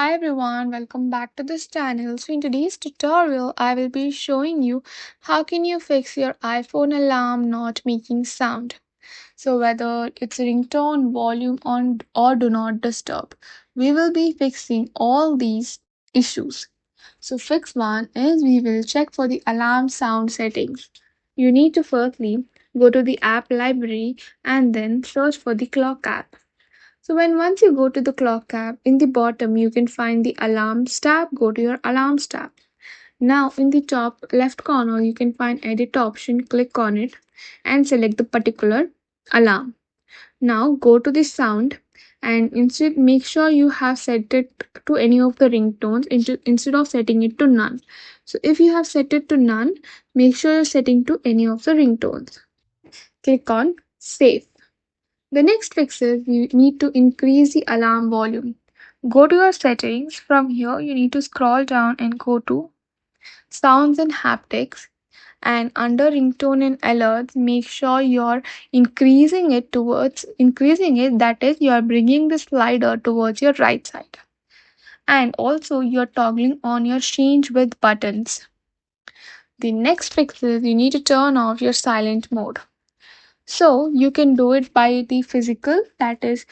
Hi everyone, welcome back to this channel. So in today's tutorial, I will be showing you how can you fix your iPhone alarm not making sound. So whether it's ringtone, volume on or do not disturb, we will be fixing all these issues. So fix one is we will check for the alarm sound settings. You need to firstly go to the app library and then search for the clock app. So when once you go to the clock app, in the bottom you can find the alarms tab. Go to your alarms tab. Now in the top left corner you can find edit option. Click on it and select the particular alarm. Now go to the sound and instead make sure you have set it to any of the ringtones instead of setting it to none. So if you have set it to none, make sure you're setting to any of the ringtones. Click on save. The next fix is you need to increase the alarm volume. Go to your settings. From here, you need to scroll down and go to sounds and haptics. And under ringtone and alerts, make sure you're increasing it. That is, you are bringing the slider towards your right side. And also, you're toggling on your change with buttons. The next fix is you need to turn off your silent mode. So you can do it by the physical, that is,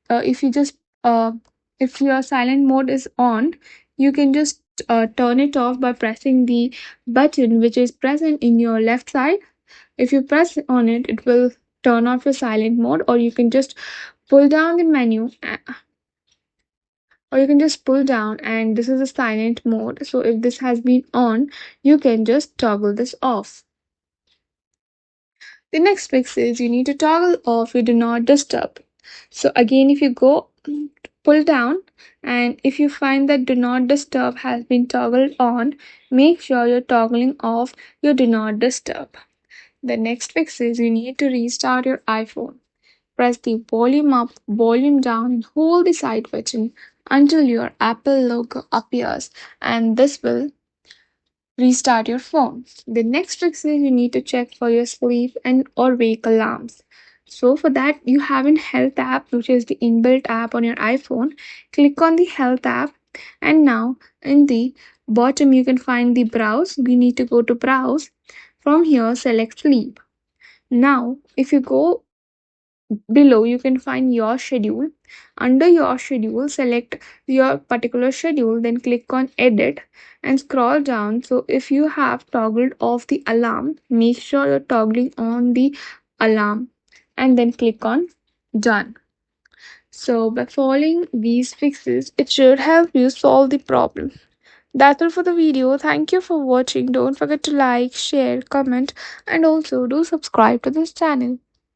if you just if your silent mode is on, you can just turn it off by pressing the button which is present in your left side. If you press on it, it will turn off your silent mode, or you can just pull down the menu or you can just pull down, and this is a silent mode. So if this has been on, you can just toggle this off. The next fix is you need to toggle off your do not disturb. So again, if you go pull down and if you find that do not disturb has been toggled on, make sure you're toggling off your do not disturb. The next fix is you need to restart your iPhone. Press the volume up, volume down, and hold the side button until your Apple logo appears, and this will restart your phone. The next trick is you need to check for your sleep and or wake alarms. So for that you have an health app, which is the inbuilt app on your iPhone. Click on the health app, and now in the bottom you can find the browse. We need to go to browse. From here select sleep. Now if you go below, you can find your schedule. Under your schedule, select your particular schedule, then click on edit and scroll down. So if you have toggled off the alarm, make sure you're toggling on the alarm and then click on done. So by following these fixes, it should help you solve the problem. That's all for the video. Thank you for watching. Don't forget to like, share, comment, and also do subscribe to this channel.